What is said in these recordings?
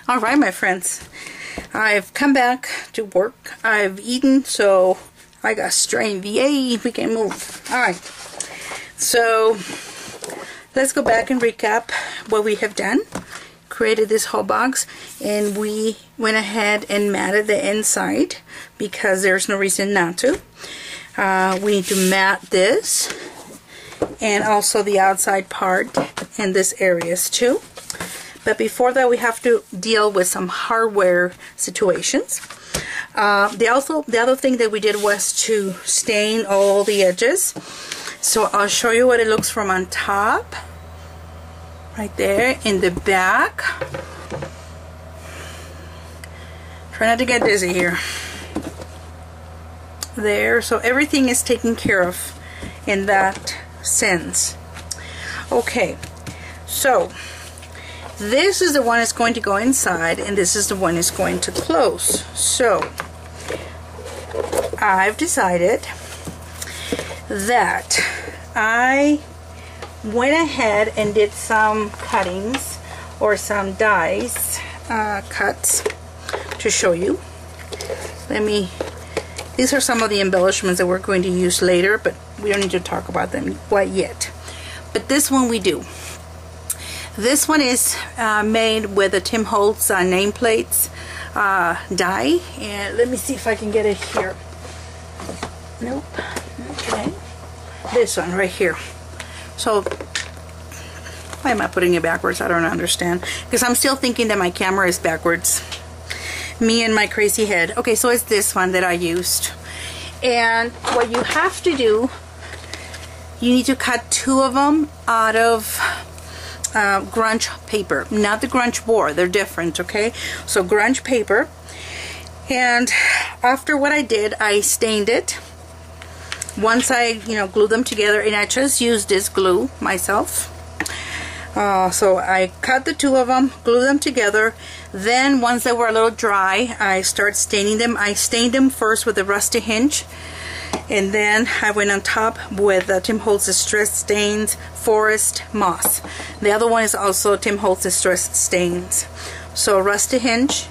All right, my friends, I've come back to work. I've eaten, so I got strength. Yay, we can move. All right, so let's go back and recap what we have done. Created this whole box, and we went ahead and matted the inside because there's no reason not to. We need to mat this and also the outside part and this areas too. But before that, we have to deal with some hardware situations. The other thing that we did was to stain all the edges. So I'll show you what it looks from on top. Right there in the back. Try not to get dizzy here. There, so everything is taken care of in that sense. Okay, so this is the one that's going to go inside, and this is the one that's going to close. So I've decided that I went ahead and did some cuttings or some dies cuts to show you. These are some of the embellishments that we're going to use later, but we don't need to talk about them quite yet. But this one we do. This one is made with a Tim Holtz nameplates die, and let me see if I can get it here. Nope. Okay. This one right here. So why am I putting it backwards? I don't understand, because I'm still thinking that my camera is backwards. Me and my crazy head. Okay, so it's this one that I used, and what you have to do, you need to cut two of them out of grunge paper, not the grunge board. They're different. Okay, so grunge paper, and after what I did, I stained it. Once I glue them together, and I just used this glue myself. So I cut the two of them, glue them together. Then once they were a little dry, I start staining them. I stained them first with the rusty hinge, and then I went on top with Tim Holtz Distress Stains Forest Moss. The other one is also Tim Holtz Distress Stains. So rusty hinge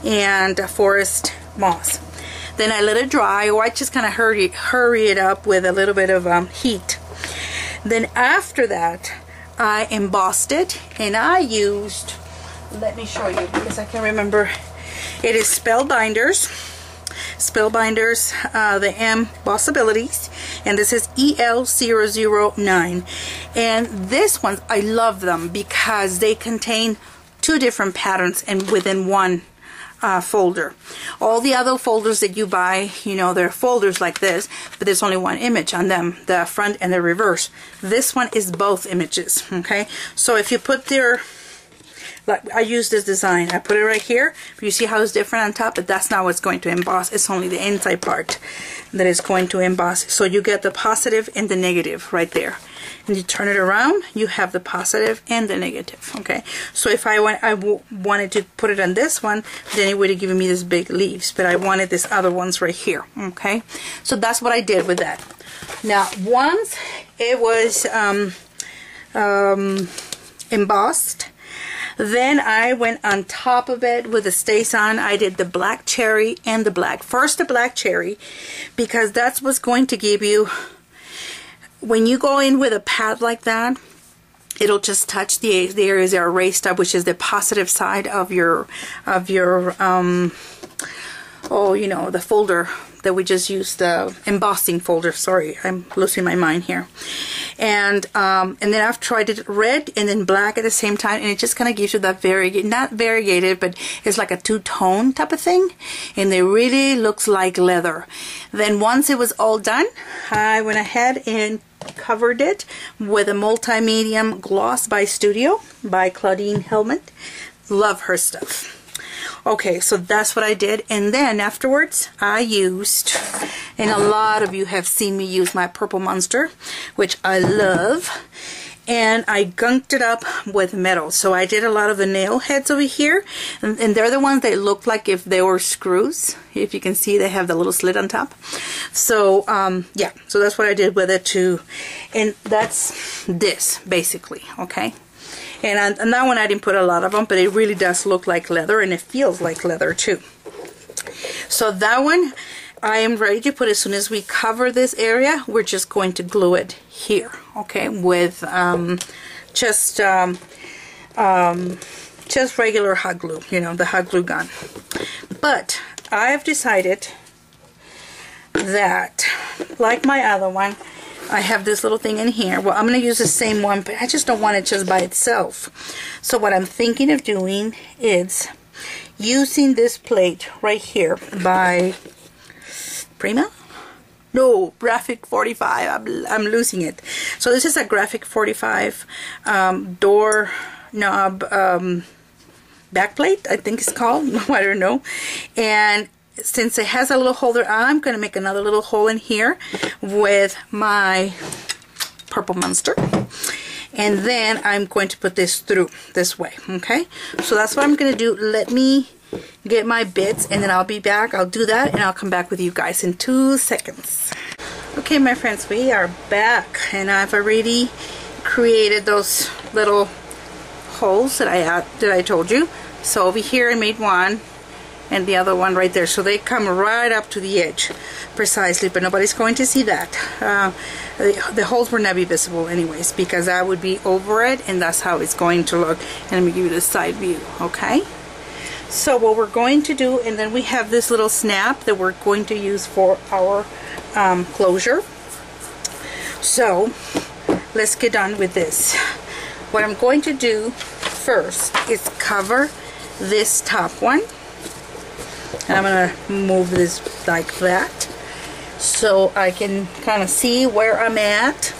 and Forest Moss. Then I let it dry, or I just kind of hurry it up with a little bit of heat. Then after that, I embossed it, and I used, let me show you because I can't remember, it is Spellbinders, the Embossabilities, and this is EL009. And this one, I love them because they contain two different patterns and within one folder. All the other folders that you buy, they're folders like this, but there's only one image on them, the front and the reverse. This one is both images. Okay, so if you put like I use this design, I put it right here. You see how it's different on top, but that's not what's going to emboss. It's only the inside part that is going to emboss. So you get the positive and the negative right there. And you turn it around, you have the positive and the negative. Okay, so if I wanted to put it on this one, then it would have given me this big leaves, but I wanted these other ones right here. Okay, so that's what I did with that. Now once it was embossed, then I went on top of it with the StazOn. I did the black cherry and the black. First the black cherry, because that's what's going to give you, when you go in with a pad like that, it'll just touch the areas that are raised up, which is the positive side of your the folder that we just used, the embossing folder. Sorry, I'm losing my mind here. And then I've tried it red and then black at the same time, and it just kind of gives you that not variegated, but it's like a two-tone type of thing, and it really looks like leather. Then once it was all done, I went ahead and covered it with a multi-medium gloss by Studio by Claudine Helmet. Love her stuff. Okay, so that's what I did, and then afterwards I used, and a lot of you have seen me use my Purple Monster, which I love, and I gunked it up with metal. So I did a lot of the nail heads over here, and they're the ones that look like if they were screws. If you can see, they have the little slit on top. So yeah, so that's what I did with it too, and that's this basically. Okay, And on that one I didn't put a lot of them, but it really does look like leather, and it feels like leather too. So that one I am ready to put. As soon as we cover this area, we're just going to glue it here, okay, with just regular hot glue, you know, the hot glue gun. But I've decided that, like my other one, I have this little thing in here. Well, I'm going to use the same one, but I just don't want it just by itself. So what I'm thinking of doing is using this plate right here by Prima? No, Graphic 45. I'm losing it. So this is a Graphic 45 door knob back plate, I think it's called. I don't know. And since it has a little holder, I'm going to make another little hole in here with my purple monster. And then I'm going to put this through this way, okay? So that's what I'm going to do. Let me get my bits, and then I'll be back. I'll do that, and I'll come back with you guys in 2 seconds. Okay, my friends, we are back, and I've already created those little holes that I told you. So over here I made one, and the other one right there, so they come right up to the edge precisely, but nobody's going to see that. The holes will not be visible anyways, because I would be over it, and that's how it's going to look. And let me give you the side view, okay? So what we're going to do, and then we have this little snap that we're going to use for our closure. So let's get on with this. What I'm going to do first is cover this top one. And I'm going to move this like that so I can kind of see where I'm at,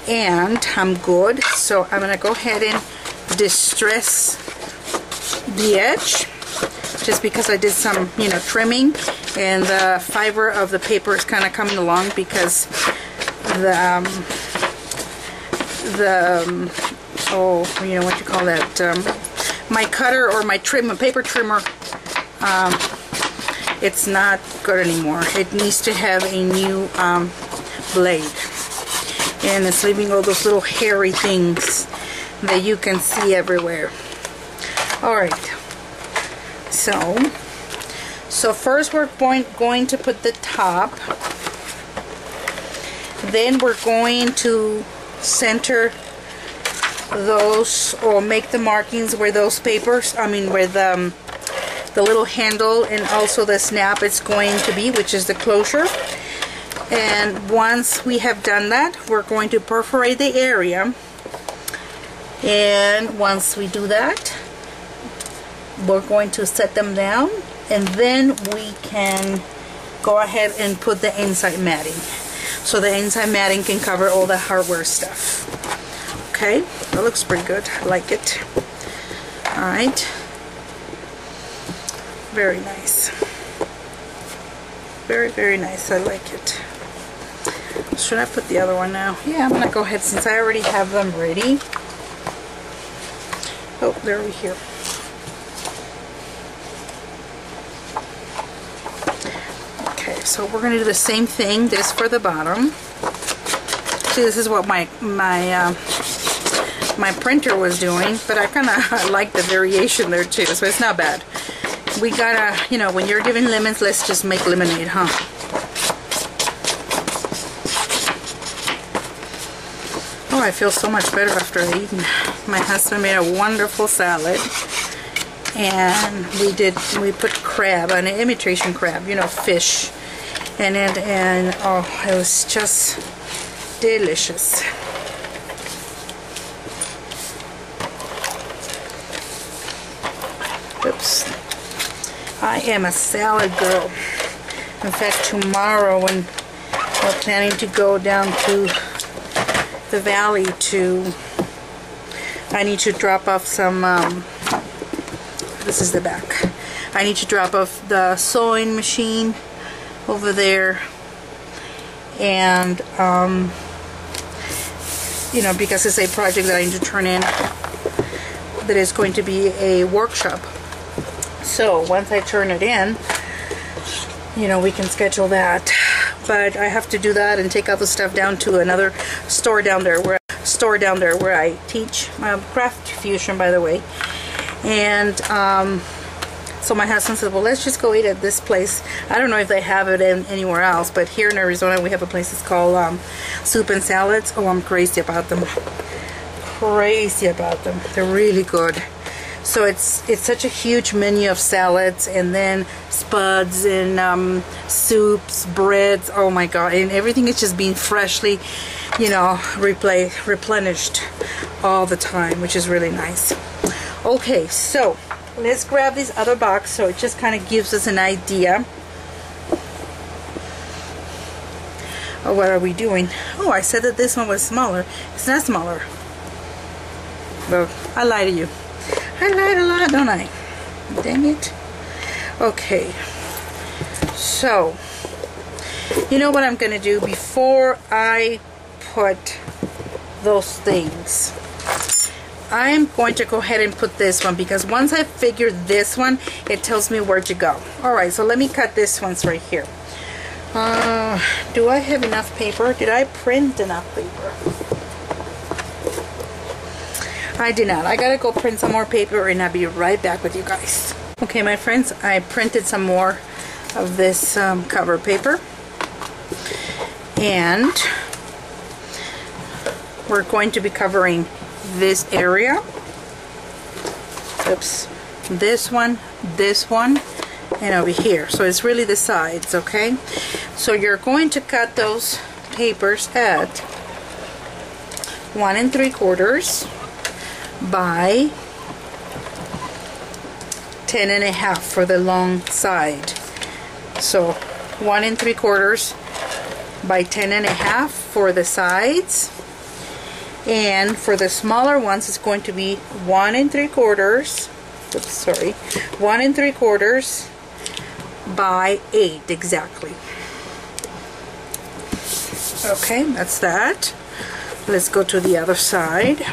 and I'm good. So I'm going to go ahead and distress the edge, just because I did some, you know, trimming, and the fiber of the paper is kind of coming along because oh, you know what you call that, my cutter or my paper trimmer, it's not good anymore. It needs to have a new blade, and it's leaving all those little hairy things that you can see everywhere. Alright, so first we're going to put the top, then we're going to center those, or make the markings where those papers, where the little handle and also the snap is going to be, which is the closure. And once we have done that, we're going to perforate the area, and once we do that, we're going to set them down, and then we can go ahead and put the inside matting, so the inside matting can cover all the hardware stuff. Okay, that looks pretty good. I like it. Alright, very nice, very nice. I like it. Should I put the other one now? Yeah, I'm gonna go ahead, since I already have them ready. Oh, they're over here. Okay, so we're going to do the same thing. This for the bottom. See, this is what my printer was doing, but I kind of like the variation there too, so it's not bad. We gotta, you know, when you're giving lemons, let's just make lemonade, huh? Oh, I feel so much better after eating. My husband made a wonderful salad, and we put crab, an imitation crab, you know, fish, and oh, it was just delicious. Oops. I am a salad girl. In fact, tomorrow, when we're planning to go down to the valley I need to drop off some, this is the back. I need to drop off the sewing machine over there, and you know, because it's a project that I need to turn in, that is going to be a workshop. So once I turn it in, you know, we can schedule that. But I have to do that and take all the stuff down to another store down there, store down there where I teach craft fusion, by the way. And so my husband said, well, let's just go eat at this place. I don't know if they have it anywhere else, but here in Arizona we have a place that's called Soup and Salads. Oh, I'm crazy about them. Crazy about them. They're really good. So it's such a huge menu of salads, and then spuds and soups, breads. Oh my god, and everything is just being freshly, you know, replenished all the time, which is really nice. Okay, so let's grab this other box so it just kind of gives us an idea of what are we doing. Oh, I said that this one was smaller. It's not smaller. Well, I lie to you. I lied a lot, don't I? Dang it. Okay. So, you know what I'm going to do before I put those things? I'm going to go ahead and put this one, because once I figure this one, it tells me where to go. Alright, so let me cut this one right here. Do I have enough paper? Did I print enough paper? I did not. I gotta go print some more paper and I'll be right back with you guys. Okay, my friends, I printed some more of this cover paper. And we're going to be covering this area. Oops. This one, and over here. So it's really the sides, okay? So you're going to cut those papers at 1 3/4 by 10 1/2 for the long side. So 1 3/4 by 10 1/2 for the sides, and for the smaller ones it's going to be 1 3/4. Oops, sorry, 1 3/4 by 8 exactly. Okay, that's that. Let's go to the other side.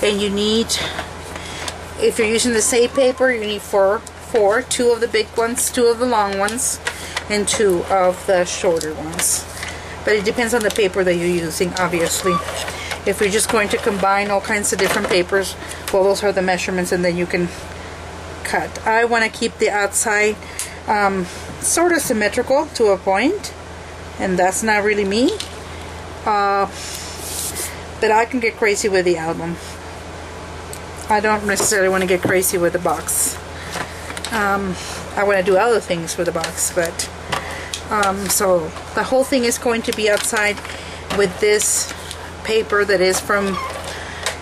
And you need, if you're using the same paper, you need four, 2 of the big ones, 2 of the long ones, and 2 of the shorter ones. But it depends on the paper that you're using, obviously. If you're just going to combine all kinds of different papers, well, those are the measurements, and then you can cut. I want to keep the outside sort of symmetrical to a point, and that's not really me. But I can get crazy with the album. I don't necessarily want to get crazy with the box. I want to do other things with the box, but so the whole thing is going to be outside with this paper that is from,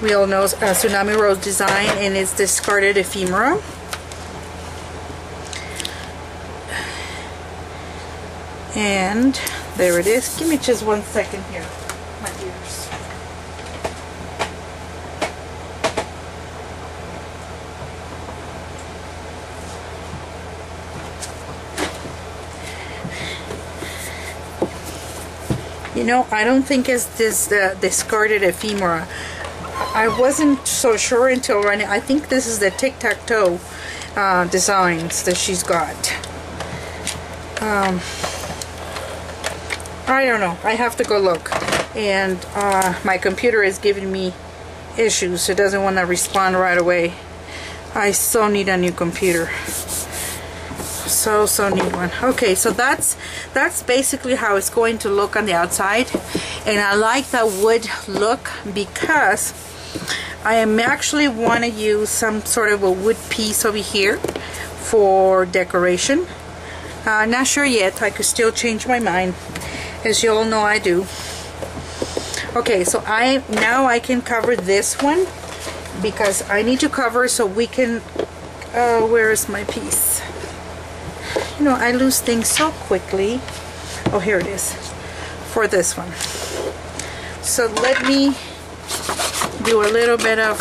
we all know, Tsunami Rose Design, and it's discarded ephemera. And there it is. Give me just 1 second here, my dears. You know, I don't think it's this discarded ephemera. I wasn't so sure until right now. I think this is the tic-tac-toe designs that she's got. I don't know. I have to go look. And my computer is giving me issues. It doesn't want to respond right away. I so need a new computer. So need one. Okay, so that's basically how it's going to look on the outside, and I like the wood look because I am actually want to use some sort of a wood piece over here for decoration. Not sure yet. I could still change my mind, as you all know I do. Okay, so now I can cover this one because I need to cover so we can where is my piece? You know, I lose things so quickly. Oh, here it is, for this one. So let me do a little bit of,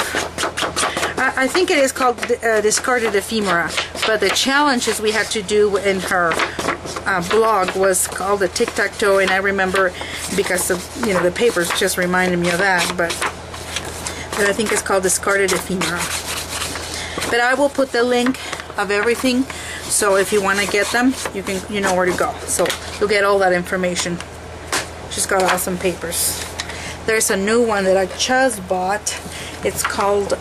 I think it is called discarded ephemera, but the challenges we had to do in her blog was called the tic-tac-toe, and I remember because of, you know, the papers just reminded me of that, but I think it's called discarded ephemera. But I will put the link of everything, so if you want to get them, you know where to go. So you'll get all that information. She's got awesome papers. there's a new one that I just bought. It's called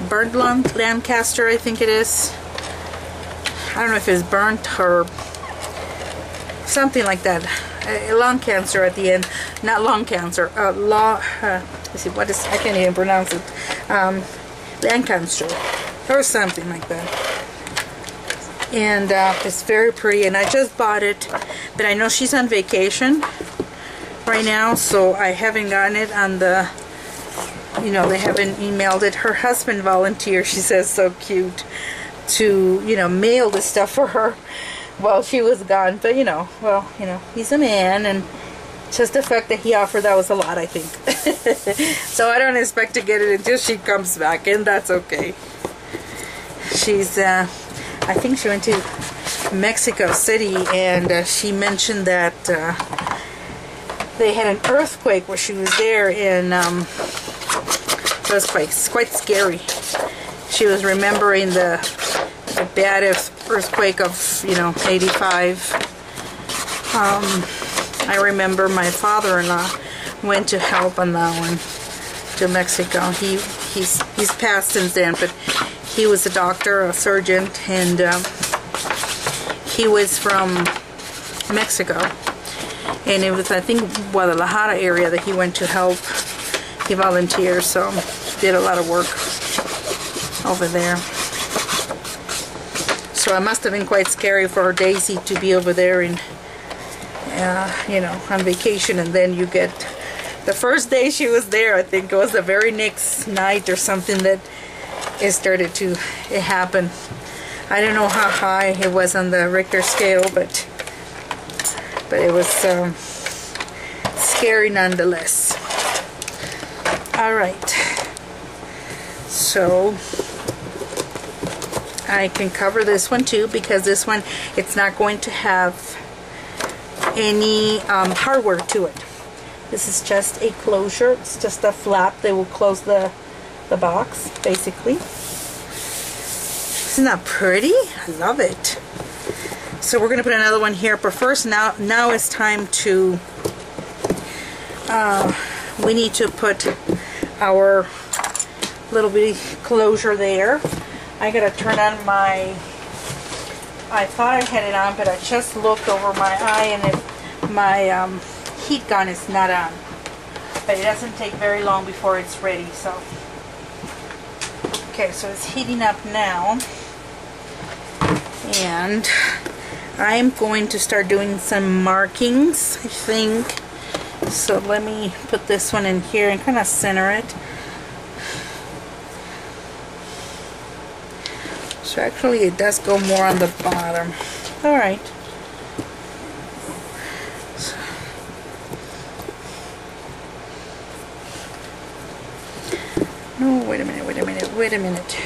Burnt Lancaster, I think it is. I don't know if it's burnt or something like that. Lung cancer at the end. Not lung cancer. Let's see, what is, I can't even pronounce it. Lancaster or something like that. And it's very pretty, and I just bought it, but I know she's on vacation right now, so I haven't gotten it on the, you know, they haven't emailed it. Her husband volunteered, she says, so cute, to, you know, mail the stuff for her while she was gone. But you know, well, you know, he's a man, and just the fact that he offered, that was a lot, I think. So I don't expect to get it until she comes back, and that's okay. She's I think she went to Mexico City, and she mentioned that they had an earthquake where she was there, and it was quite scary. She was remembering the bad earthquake of, you know, 85. I remember my father-in-law went to help on that one, to Mexico. He's passed since then, but he was a doctor, a surgeon, and he was from Mexico. And it was, I think, Guadalajara area that he went to help. He volunteered, so did a lot of work over there. So it must have been quite scary for Daisy to be over there and, you know, on vacation, and then you get, the first day she was there, I think it was the very next night or something that it started to happen. I don't know how high it was on the Richter scale, but it was scary nonetheless. All right, so I can cover this one too, because this one, it's not going to have any hardware to it. This is just a closure. It's just a flap that will close the box, basically. Isn't that pretty? I love it. So we're going to put another one here, but first, now it's time to, we need to put our little bitty closure there. I gotta turn on my, I thought I had it on, but I just looked over my eye, and my heat gun is not on. But it doesn't take very long before it's ready, so. Okay, so it's heating up now. And I'm going to start doing some markings, I think. So let me put this one in here and kind of center it. So actually it does go more on the bottom. Alright. No, wait a minute.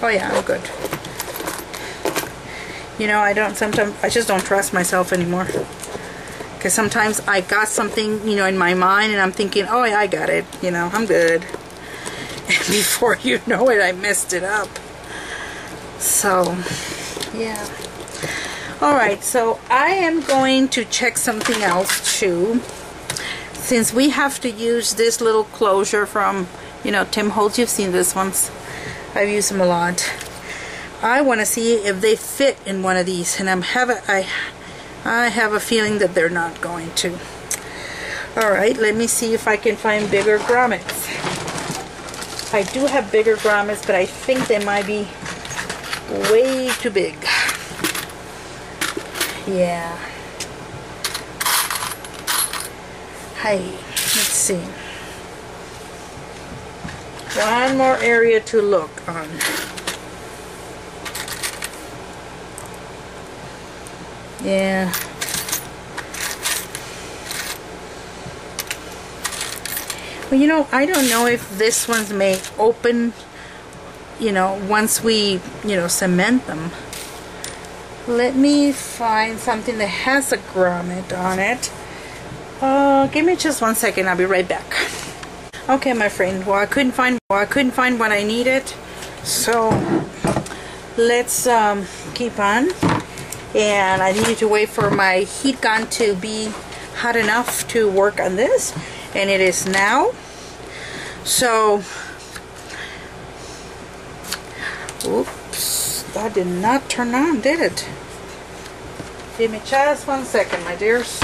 Oh yeah, I'm good. You know, I just don't trust myself anymore. Because sometimes I got something, you know, in my mind, and I'm thinking, oh yeah, I got it, you know, I'm good. And before you know it, I messed it up. So, yeah. Alright, so I am going to check something else too. Since we have to use this little closure from, you know, Tim Holtz, you've seen this ones. I've used them a lot. I want to see if they fit in one of these, and I have a feeling that they're not going to. Alright, let me see if I can find bigger grommets. I do have bigger grommets, but I think they might be way too big. Yeah. Hey, let's see. One more area to look on. Yeah. Well, you know, I don't know if this one's may open, you know, once we, you know, cement them. Let me find something that has a grommet on it. Give me just 1 second. I'll be right back. Okay, my friend. Well, I couldn't find what I needed. So let's keep on. and I needed to wait for my heat gun to be hot enough to work on this, and it is now. So, oops, that did not turn on, did it? Give me just 1 second, my dears.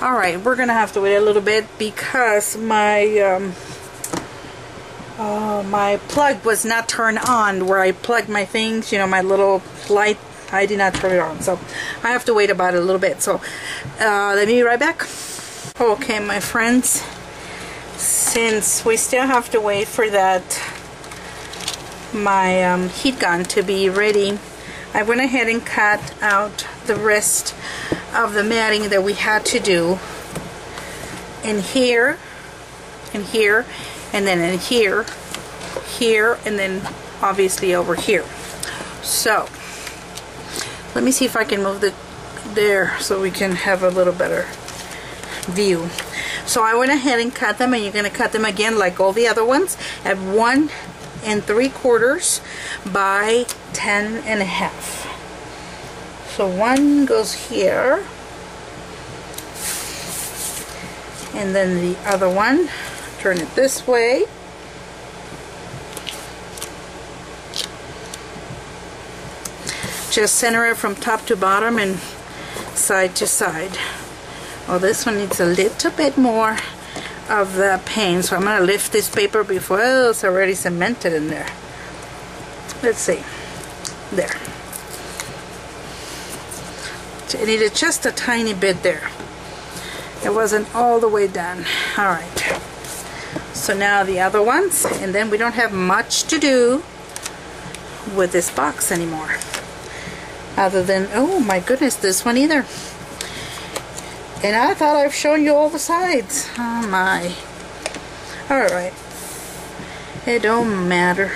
Alright, we're gonna have to wait a little bit because my my plug was not turned on where I plug my things, you know, my little light. I did not turn it on, so I have to wait about a little bit. So let me be right back. Okay, my friends, since we still have to wait for that my heat gun to be ready, I went ahead and cut out the rest of the matting that we had to do in here, and here, and then in here, here, and then obviously over here. So let me see if I can move it there so we can have a little better view. So I went ahead and cut them, and you're going to cut them again like all the other ones at 1 3/4 by 10 1/2. So one goes here, and then the other one, turn it this way, just center it from top to bottom and side to side. Well, this one needs a little bit more of the paint, so I'm going to lift this paper before, oh, it's already cemented in there. Let's see, there. It needed just a tiny bit there. It wasn't all the way done. Alright, so now the other ones, and then we don't have much to do with this box anymore, other than, oh my goodness, this one either. And I thought I've shown you all the sides. Oh my. Alright, it don't matter.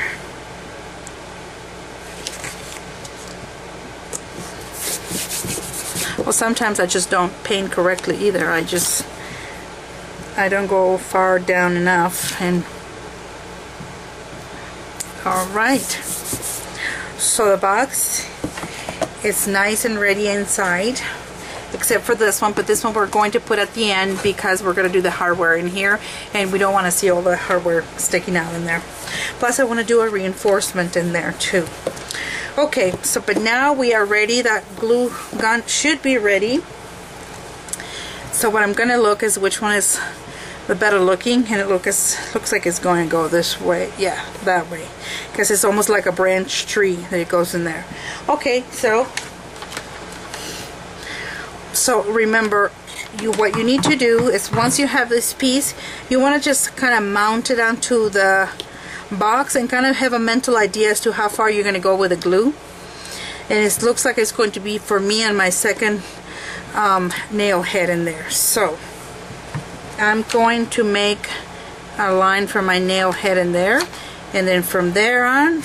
Well, sometimes I just don't paint correctly either. I don't go far down enough. And alright, so the box is nice and ready inside, except for this one, but this one we're going to put at the end because we're going to do the hardware in here, and we don't want to see all the hardware sticking out in there. Plus I want to do a reinforcement in there too. Okay, so but now we are ready. That glue gun should be ready. So what I'm going to look is which one is the better looking, and it looks like it's going to go this way. Yeah, that way, because it's almost like a branch tree that it goes in there. Okay, so remember, what you need to do is once you have this piece, you want to just kind of mount it onto the box and kind of have a mental idea as to how far you're going to go with the glue. And it looks like it's going to be for me and my second nail head in there. So I'm going to make a line for my nail head in there, and then from there on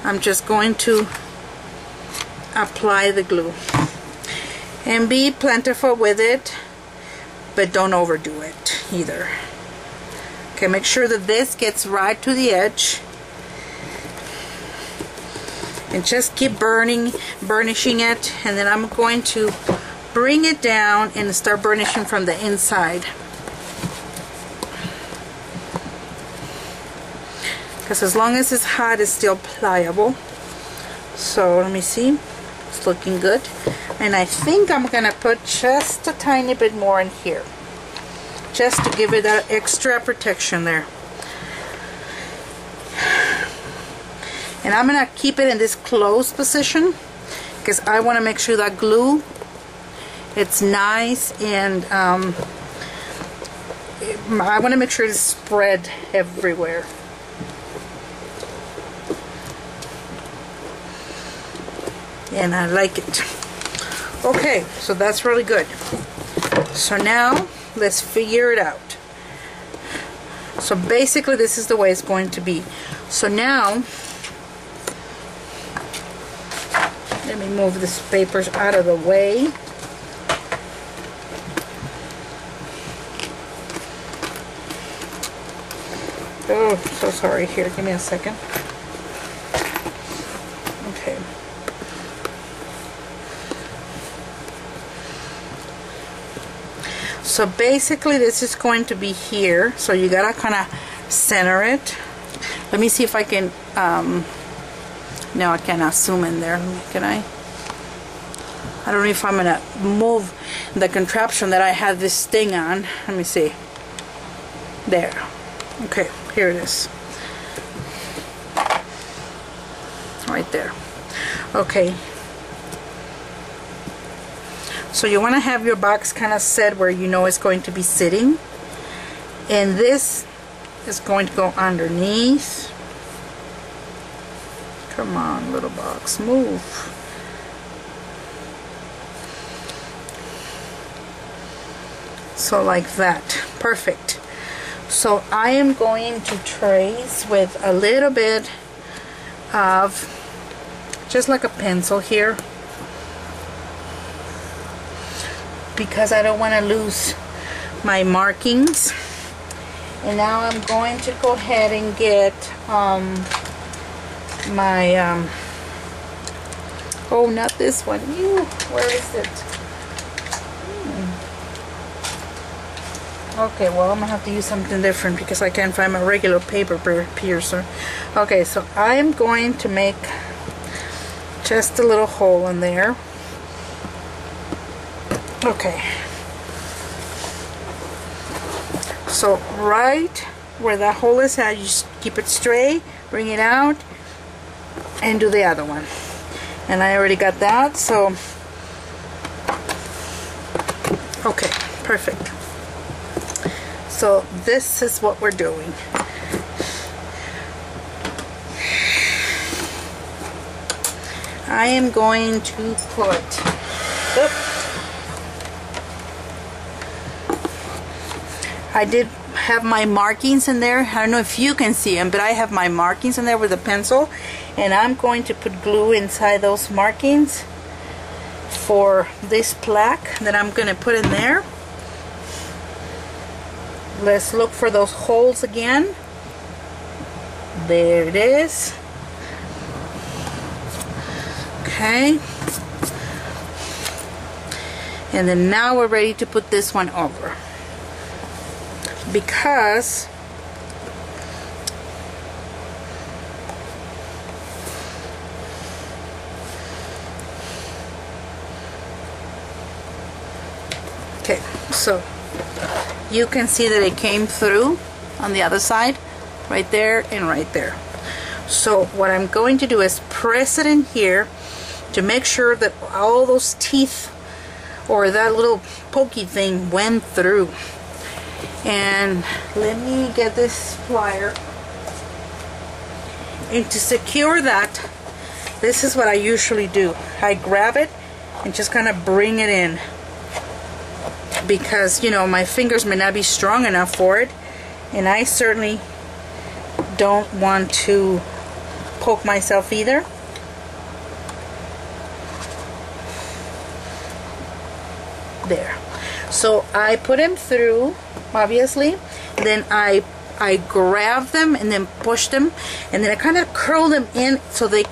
I'm just going to apply the glue. And be plentiful with it, but don't overdo it either. Okay, make sure that this gets right to the edge, and just keep burnishing it, and then I'm going to bring it down and start burnishing from the inside, because as long as it's hot, it's still pliable. So let me see, it's looking good, and I think I'm gonna put just a tiny bit more in here, just to give it that extra protection there. And I'm going to keep it in this closed position because I want to make sure that glue, it's nice, and I want to make sure it's spread everywhere. And I like it. Okay, so that's really good. So now let's figure it out. So basically this is the way it's going to be. So now let me move this papers out of the way. Oh, so sorry. Here, give me a second. Okay. So basically this is going to be here. So you gotta kind of center it. Let me see if I can, no, I cannot zoom in there. Can I? I don't know if I'm gonna move the contraption that I have this thing on. Let me see. There. Okay, here it is. Right there. Okay. So you want to have your box kind of set where you know it's going to be sitting. And this is going to go underneath. Come on, little box, move. So like that. Perfect. So I am going to trace with a little bit of just like a pencil here, because I don't want to lose my markings. And now I'm going to go ahead and get my oh, not this one. Where is it? Okay, well, I'm gonna have to use something different because I can't find my regular paper piercer. Okay, so I am going to make just a little hole in there. Okay. So right where that hole is at, you just keep it straight, bring it out, and do the other one. And I already got that, so okay, perfect. So this is what we're doing. I am going to put, I did have my markings in there. I don't know if you can see them, but I have my markings in there with a pencil, and I'm going to put glue inside those markings for this plaque that I'm going to put in there. Let's look for those holes again. There it is. Okay. And then now we're ready to put this one over. Because okay, so you can see that it came through on the other side, right there and right there. So what I'm going to do is press it in here to make sure that all those teeth or that little pokey thing went through. And let me get this plier. And to secure that, this is what I usually do. I grab it and just kind of bring it in, because you know my fingers may not be strong enough for it, and I certainly don't want to poke myself either. There. So I put them through, obviously, then I grab them and then push them, and then I kind of curl them in so the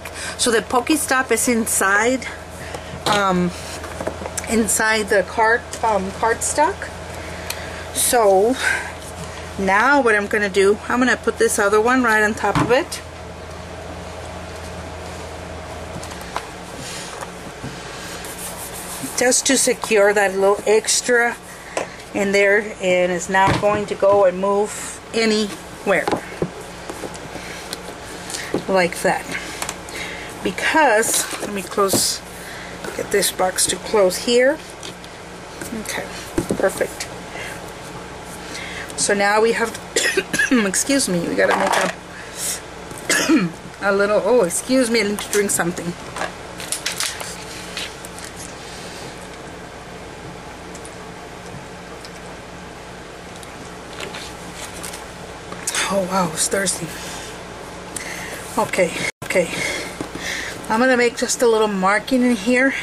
Pokestop is inside inside the cardstock. So now what I'm gonna do, I'm gonna put this other one right on top of it. Just to secure that little extra in there, and it's not going to go and move anywhere like that. Because let me get this box to close here. Okay, perfect. So now we have excuse me, we gotta make a little, oh excuse me, I need to drink something. Oh wow, it's thirsty. Okay. I'm gonna make just a little marking in here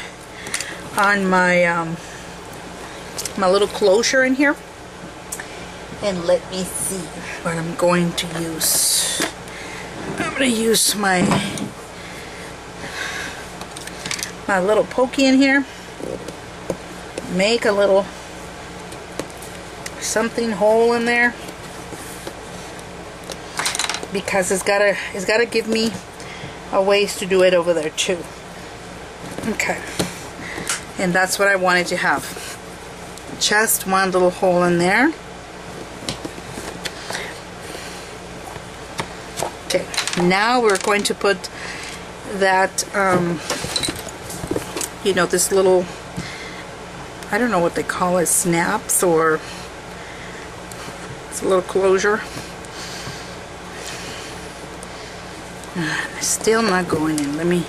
on my my little closure in here, And let me see what I'm going to use. I'm going to use my little pokey in here. Make a little something hole in there, because it's gotta give me a ways to do it over there too. Okay, and that's what I wanted to have. Just one little hole in there. Okay, now we're going to put that you know, this little, I don't know what they call it, snaps, or it's a little closure. It's still not going in.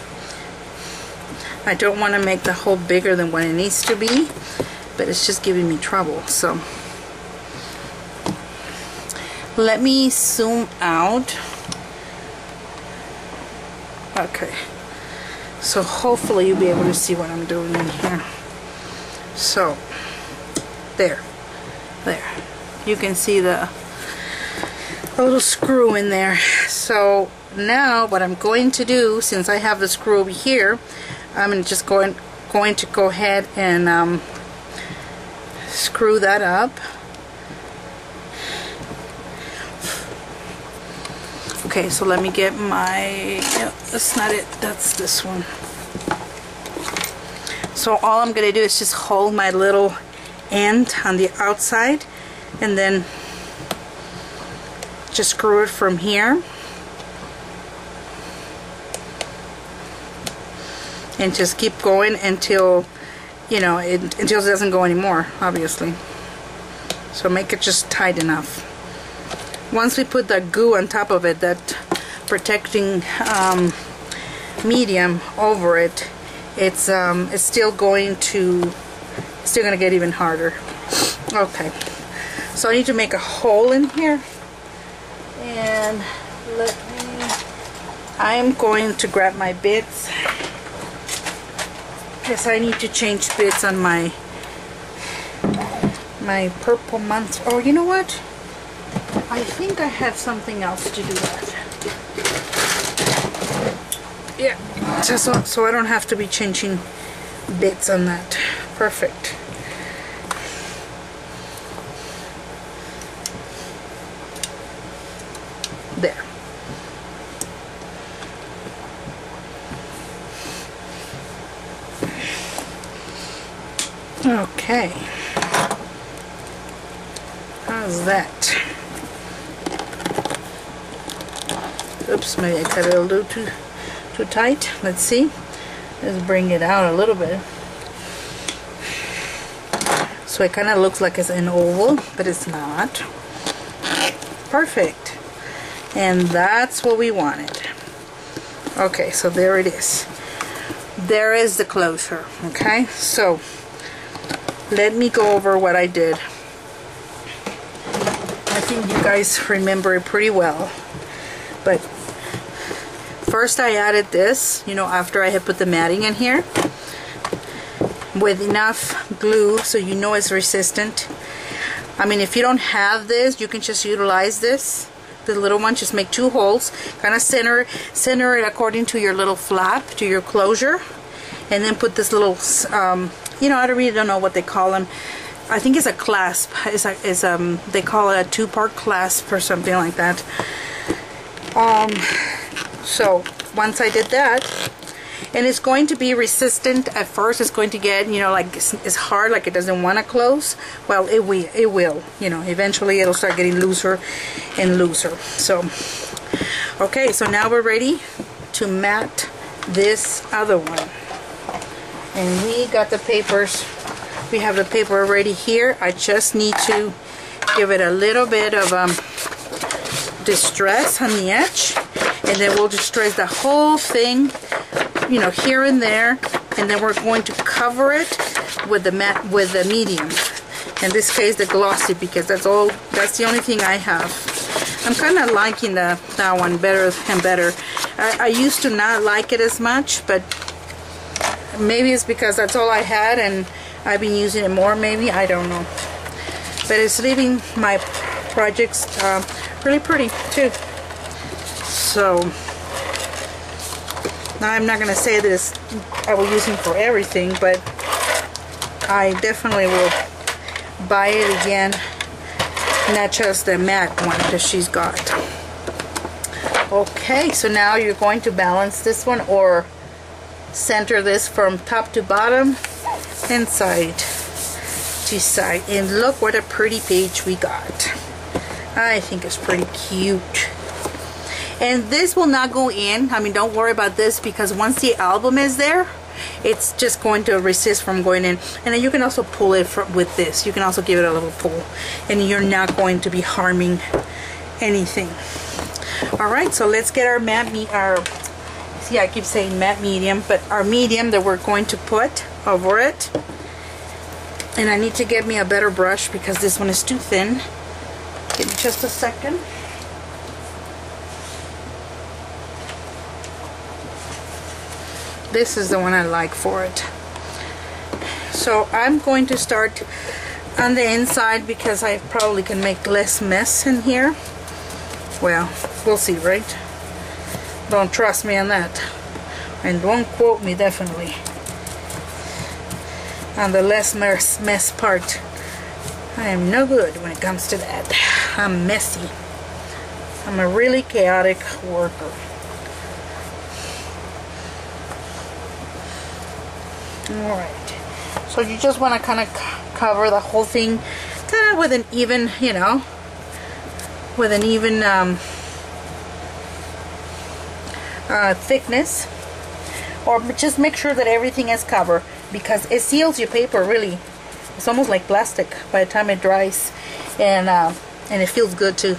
I don't want to make the hole bigger than what it needs to be, but it's just giving me trouble. So let me zoom out. Okay, so hopefully you'll be able to see what I'm doing in here. So there, you can see the little screw in there. So now what I'm going to do, since I have the screw over here, I'm just going to go ahead and screw that up. Okay, so let me get my, no, that's not it, that's this one. So all I'm going to do is just hold my little end on the outside and then just screw it from here. And just keep going until, you know, until it doesn't go anymore, obviously. So make it just tight enough. Once we put that goo on top of it, that protecting medium over it, it's still going to get even harder. Okay, so I need to make a hole in here, and I am going to grab my bits, because I need to change bits on my purple month. Oh, you know what? I think I have something else to do that. Yeah, just so I don't have to be changing bits on that. Perfect. There. Okay. How's that? Oops, maybe I cut it a little too tight. Let's see. Let's bring it out a little bit. So it kind of looks like it's an oval, but it's not. Perfect. And that's what we wanted. Okay, so there it is. There is the closure. Okay, so let me go over what I did. I think you guys remember it pretty well. But first I added this, you know, after I had put the matting in here, with enough glue so you know it's resistant. I mean, if you don't have this, you can just utilize this, the little one. Just make 2 holes, kind of center it according to your little flap, to your closure, and then put this little, you know, I really don't know what they call them. I think it's a clasp. They call it a 2-part clasp or something like that. So once I did that, and it's going to be resistant at first. It's going to get, you know, like it's hard, like it doesn't want to close. Well, it will, you know, eventually it'll start getting looser and looser. So okay, so now we're ready to mat this other one, and we got the papers. We have the paper already here. I just need to give it a little bit of distress on the edge, and then we'll distress the whole thing, you know, here and there, and then we're going to cover it with the medium. In this case, the glossy, because that's the only thing I have. I'm kind of liking that one better and better. I used to not like it as much, but maybe it's because that's all I had and I've been using it more, maybe, I don't know. But it's leaving my projects. Really pretty too. So now I'm not gonna say this I will use them for everything, but I definitely will buy it again, not just the matte one that she's got. Okay, so now you're going to balance this one or center this from top to bottom and side to side, and look what a pretty page we got. I think it's pretty cute. And this will not go in. I mean, don't worry about this, because once the album is there, it's just going to resist from going in. And then you can also pull it with this. You can also give it a little pull, and you're not going to be harming anything. All right, so let's get our matte see, I keep saying matte medium, but our medium that we're going to put over it. And I need to get me a better brush because this one is too thin. Give me just a second. This is the one I like for it. So I'm going to start on the inside because I probably can make less mess in here. Well, we'll see, right? Don't trust me on that. And don't quote me, definitely, on the less mess part. I am no good when it comes to that. I'm messy. I'm a really chaotic worker. Alright, so you just want to kind of cover the whole thing kind of with an even, you know, with an even thickness, or just make sure that everything is covered, because it seals your paper really. It's almost like plastic by the time it dries, and it feels good too.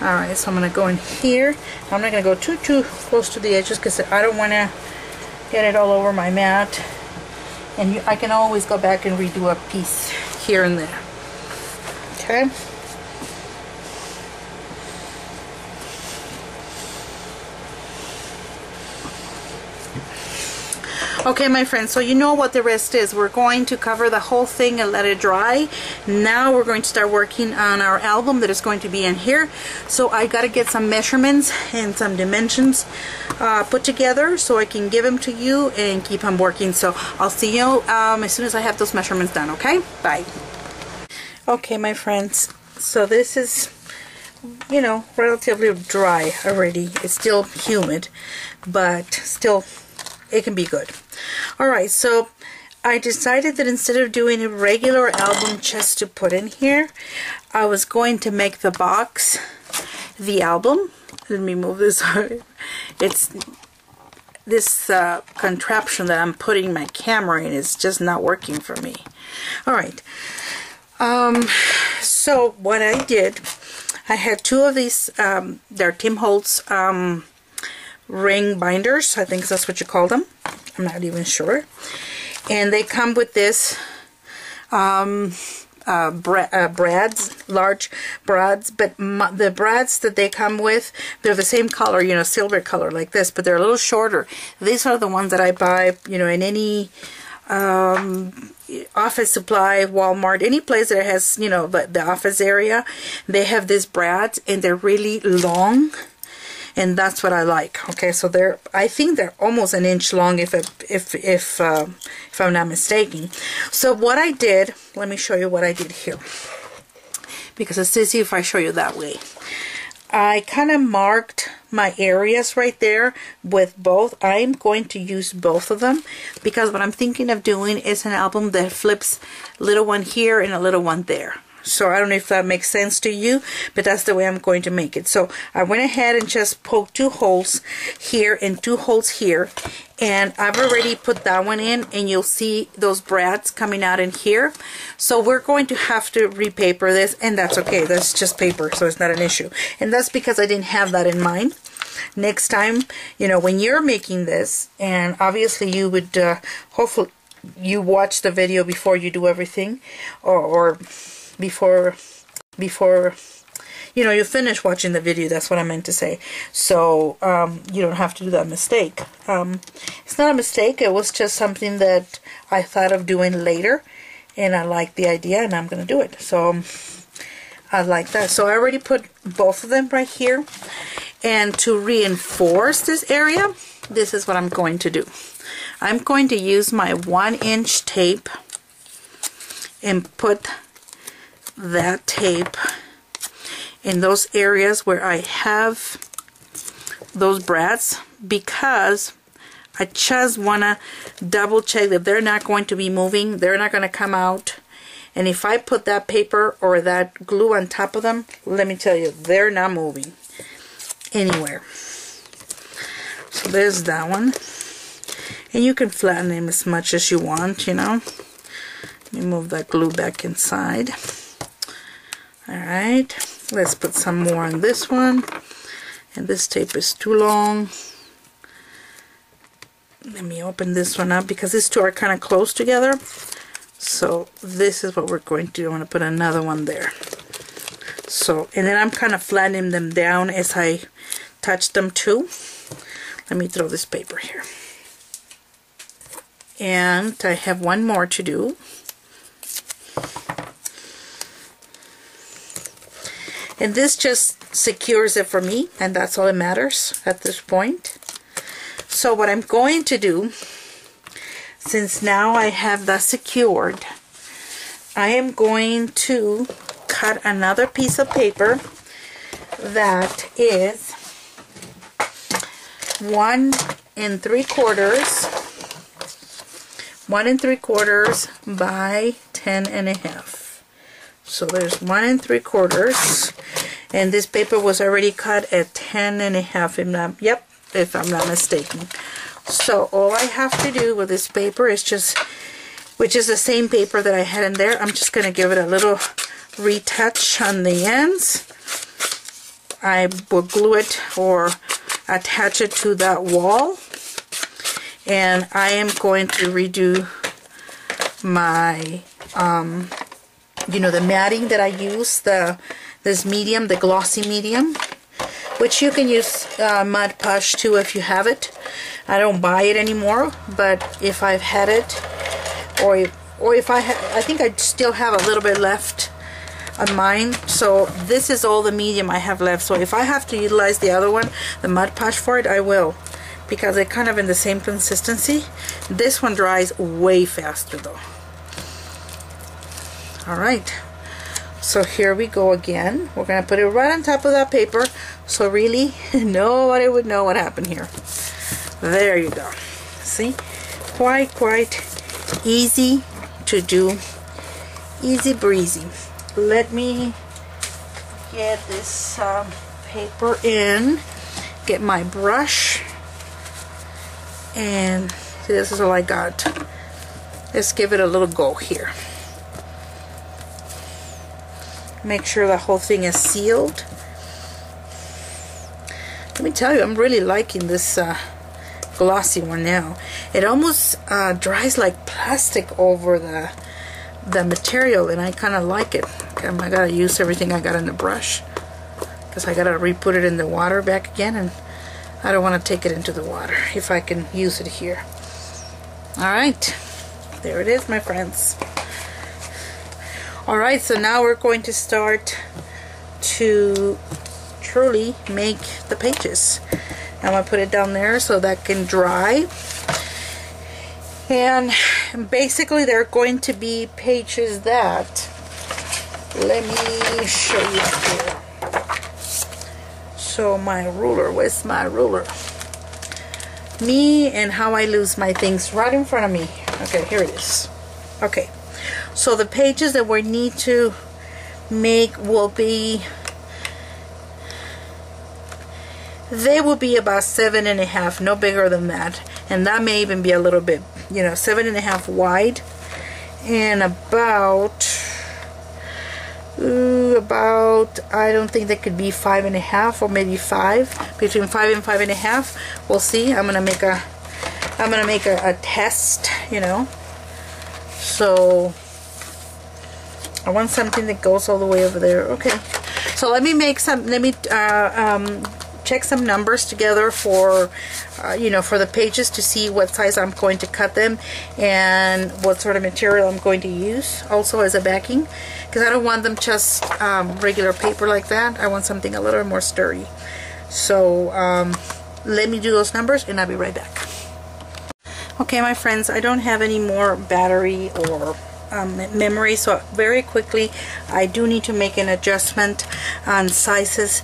Alright, so I'm going to go in here. I'm not going to go too close to the edges because I don't want to get it all over my mat, and I can always go back and redo a piece here and there. Okay. Okay, my friends, so you know what the rest is. We're going to cover the whole thing and let it dry. Now we're going to start working on our album that is going to be in here. So I got to get some measurements and some dimensions put together so I can give them to you and keep on working. So I'll see you as soon as I have those measurements done, okay? Bye. Okay, my friends, so this is, you know, relatively dry already. It's still humid, but still it can be good. Alright, so I decided that instead of doing a regular album just to put in here, I was going to make the box the album. Let me move this. It's this contraption that I'm putting my camera in is just not working for me. Alright, so what I did, I had two of these, they're Tim Holtz ring binders, I think that's what you call them. I'm not even sure. And they come with this brads, large brads, but the brads that they come with, they're the same color, you know, silver color like this, but they're a little shorter. These are the ones that I buy, you know, in any office supply, Walmart, any place that has, you know, the office area. They have these brads and they're really long. And that's what I like. Okay, so I think they're almost an inch long if I'm not mistaken. So what I did, let me show you what I did here, because it's easy if I show you that way. I kind of marked my areas right there with both. I'm going to use both of them because what I'm thinking of doing is an album that flips a little one here and a little one there. So I don't know if that makes sense to you, but that's the way I'm going to make it. So I went ahead and just poked 2 holes here and 2 holes here, and I've already put that one in, and you'll see those brads coming out in here. So we're going to have to repaper this, and that's okay. That's just paper, so it's not an issue. And that's because I didn't have that in mind. Next time, you know, when you're making this, and obviously you would hopefully you watch the video before you do everything, or before you know, you finish watching the video. That's what I meant to say. So you don't have to do that mistake. It's not a mistake. It was just something that I thought of doing later, and I like the idea, and I'm gonna do it. So I like that. So I already put both of them right here. And to reinforce this area, this is what I'm going to do. I'm going to use my 1-inch tape and put that tape in those areas where I have those brads, because I just want to double check that they're not going to be moving, they're not going to come out. And if I put that paper or that glue on top of them, let me tell you, they're not moving anywhere. So there's that one. And you can flatten them as much as you want, you know. Let me move that glue back inside. Alright, let's put some more on this one. And this tape is too long. Let me open this one up because these two are kind of close together. So this is what we're going to do. I'm going to put another one there. So, and then I'm kind of flattening them down as I touch them too. Let me throw this paper here. And I have one more to do. And this just secures it for me, and that's all that matters at this point. So what I'm going to do, since now I have that secured, I am going to cut another piece of paper that is 1 3/4 by 10 1/2. So there's 1 3/4, and this paper was already cut at 10 1/2. If I'm not mistaken. So all I have to do with this paper is just, which is the same paper that I had in there, I'm just going to give it a little retouch on the ends. I will glue it or attach it to that wall, and I am going to redo my you know, the matting that I use, this medium, the glossy medium, which you can use Mud Push too if you have it. I don't buy it anymore, but if I've had it, or if I think I still have a little bit left on mine. So this is all the medium I have left. So if I have to utilize the other one, the Mud Push for it, I will, because they're kind of in the same consistency. This one dries way faster though. Alright, so here we go again. We're going to put it right on top of that paper, so really nobody would know what happened here. There you go. See? Quite easy to do. Easy breezy. Let me get this paper in, get my brush, and see, this is all I got. Let's give it a little go here. Make sure the whole thing is sealed. Let me tell you, I'm really liking this glossy one now. It almost dries like plastic over the material, and I kind of like it. I gotta use everything I got in the brush, because I gotta re-put it in the water back again, and I don't want to take it into the water if I can use it here. Alright, there it is, my friends. Alright, so now we're going to start to truly make the pages. I'm going to put it down there so that can dry. And basically they're going to be pages that, let me show you here. So my ruler, where's my ruler? Me and how I lose my things right in front of me. Okay, here it is. Okay. So the pages that we need to make will be, they will be about 7 1/2, no bigger than that, and that may even be a little bit, you know, 7 1/2 wide, and about I don't think they could be 5 1/2, or maybe 5, between 5 and 5 1/2. We'll see. I'm gonna make a test, you know. So I want something that goes all the way over there. Okay, so let me make some, let me check some numbers together for you know, for the pages to see what size I'm going to cut them and what sort of material I'm going to use also as a backing, because I don't want them just regular paper like that. I want something a little more sturdy. So let me do those numbers and I'll be right back. Okay, my friends, I don't have any more battery or memory, so very quickly I do need to make an adjustment on sizes.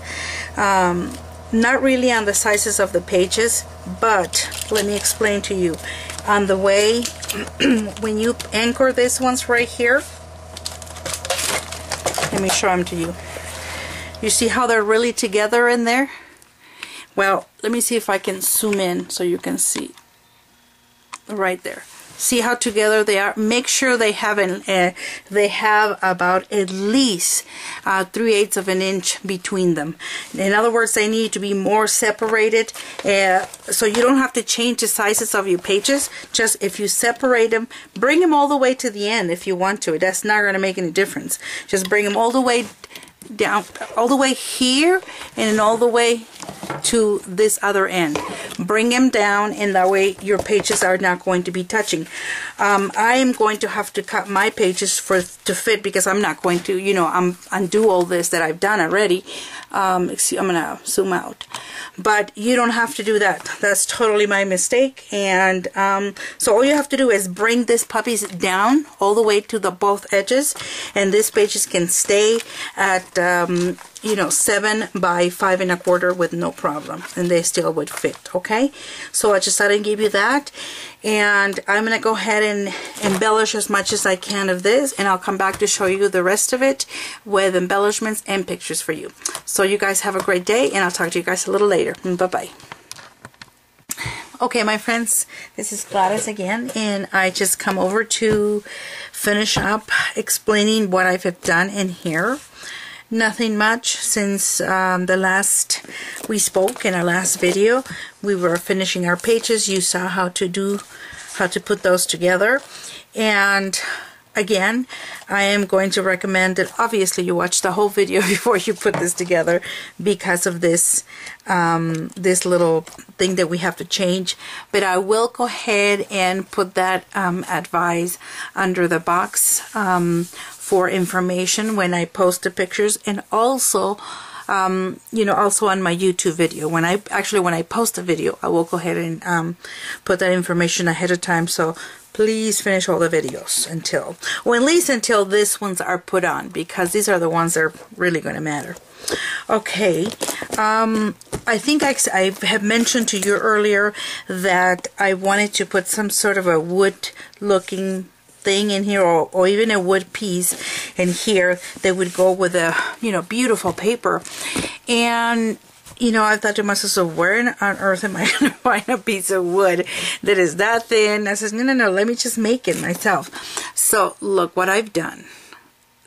Not really on the sizes of the pages, but let me explain to you. On the way, when you anchor these ones right here, let me show them to you. You see how they're really together in there? Well, let me see if I can zoom in so you can see right there. See how together they are? Make sure they have about at least 3/8 of an inch between them. In other words, they need to be more separated, so you don't have to change the sizes of your pages. Just if you separate them, bring them all the way to the end if you want to. That's not going to make any difference. Just bring them all the way down, all the way here, and then all the way to this other end. Bring them down, and that way your pages are not going to be touching. I am going to have to cut my pages to fit, because I'm not going to, you know, undo all this that I've done already. Excuse, I'm gonna zoom out, but you don't have to do that. That's totally my mistake. And so all you have to do is bring these puppies down all the way to the both edges, and these pages can stay at you know, 7 by 5 1/4 with no problem, and they still would fit. Okay, so I just thought I'd give you that, and I'm gonna go ahead and embellish as much as I can of this, and I'll come back to show you the rest of it with embellishments and pictures for you. So you guys have a great day, and I'll talk to you guys a little later. Bye-bye. Okay, my friends, this is Gladys again, and I just come over to finish up explaining what I've done in here. Nothing much since the last we spoke in our last video. We were finishing our pages. You saw how to put those together, and again, I am going to recommend that obviously you watch the whole video before you put this together, because of this this little thing that we have to change. But I will go ahead and put that advice under the box for information when I post the pictures, and also you know, also on my YouTube video. When I post a video, I will go ahead and put that information ahead of time. So please finish all the videos until, or at least until these ones are put on, because these are the ones that are really going to matter. Okay, I think I have mentioned to you earlier that I wanted to put some sort of a wood looking thing in here, or even a wood piece in here that would go with a, you know, beautiful paper. And you know, I thought to myself, so where on earth am I going to find a piece of wood that is that thin? I said, no, let me just make it myself. So look what I've done.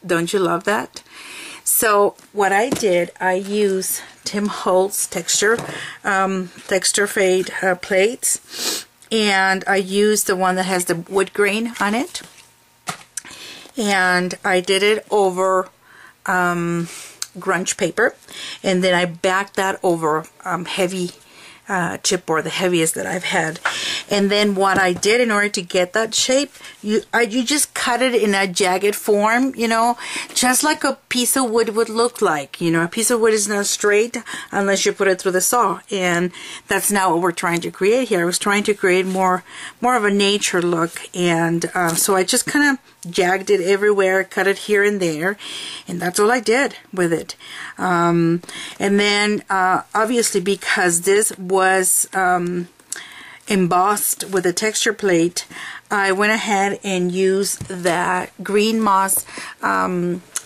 Don't you love that? So what I did, I used Tim Holtz texture fade plates, and I used the one that has the wood grain on it, and I did it over grunge paper, and then I backed that over heavy chipboard, the heaviest that I've had. And then what I did in order to get that shape, you just cut it in a jagged form, you know, just like a piece of wood would look like. You know, a piece of wood is not straight unless you put it through the saw, and that's not what we're trying to create here. I was trying to create more of a nature look, and so I just kind of jagged it everywhere, cut it here and there, and that's all I did with it. And then obviously, because this was embossed with a texture plate, I went ahead and used that green moss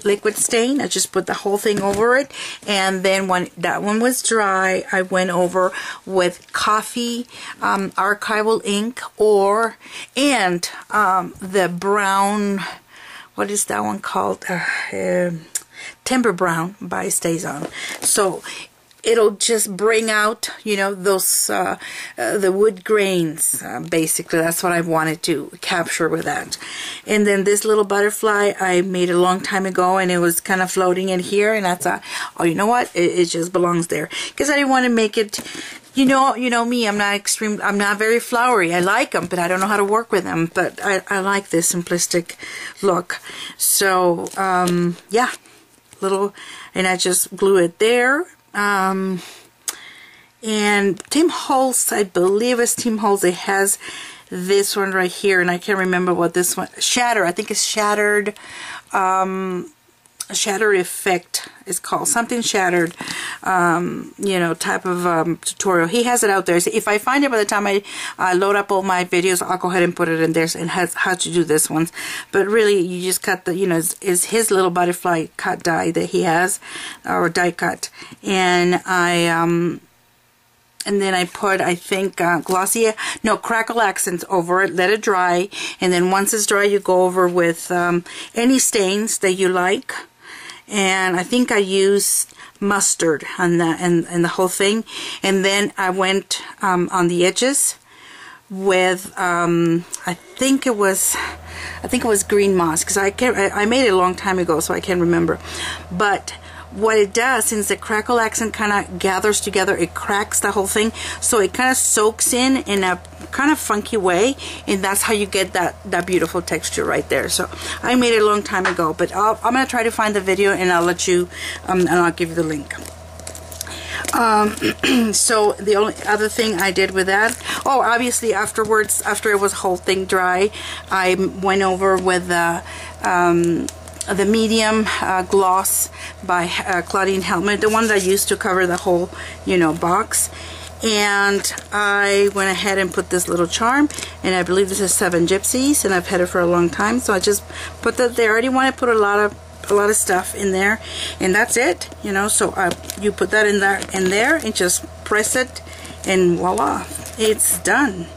liquid stain. I just put the whole thing over it, and then when that one was dry, I went over with coffee archival ink, and the brown, what is that one called? Timber Brown by Stays On. So it'll just bring out, you know, those the wood grains. Basically, that's what I wanted to capture with that. And then this little butterfly I made a long time ago, and it was kind of floating in here, and I thought, oh, you know what, it just belongs there, because I didn't want to make it, you know me, I'm not very flowery. I like them, but I don't know how to work with them. But I like this simplistic look. So yeah, and I just glue it there. And Tim Holtz, I believe it's Tim Holtz, it has this one right here, and I can't remember what this one, Shatter, I think it's Shattered, Shattered Effect is called, something Shattered, you know, type of tutorial. He has it out there. So if I find it by the time I load up all my videos, I'll go ahead and put it in there, and has how to do this one. But really, you just cut the, you know, is his little butterfly cut die that he has, or die cut, and and then I put, I think, crackle accents over it, let it dry, and then once it's dry, you go over with any stains that you like. And I think I used mustard on that and the whole thing. And then I went on the edges with I think it was green moss, because I made it a long time ago, so I can't remember. But what it does, since the crackle accent kind of gathers together, it cracks the whole thing, so it kind of soaks in a kind of funky way, and that's how you get that beautiful texture right there. So I made it a long time ago, but I'm gonna try to find the video, and I'll let you and I'll give you the link. So the only other thing I did with that, oh, obviously afterwards, after it was whole thing dry, I went over with the medium gloss by Claudine Helmet, the one that I used to cover the whole, you know, box. And I went ahead and put this little charm, and I believe this is 7 Gypsies, and I've had it for a long time, so I just put that there. I didn't want to put a lot of stuff in there, and that's it, you know. So you put that in there and just press it, and voila, it's done.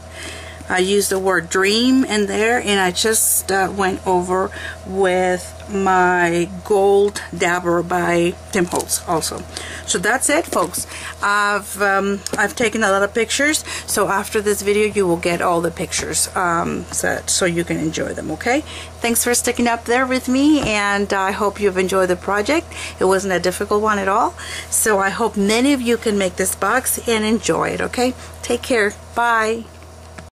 I used the word dream in there, and I just went over with my gold dabber by Tim Holtz also. So that's it, folks. I've taken a lot of pictures, so after this video you will get all the pictures so you can enjoy them. Okay, thanks for sticking up there with me, and I hope you've enjoyed the project. It wasn't a difficult one at all, so I hope many of you can make this box and enjoy it. Okay, take care. Bye.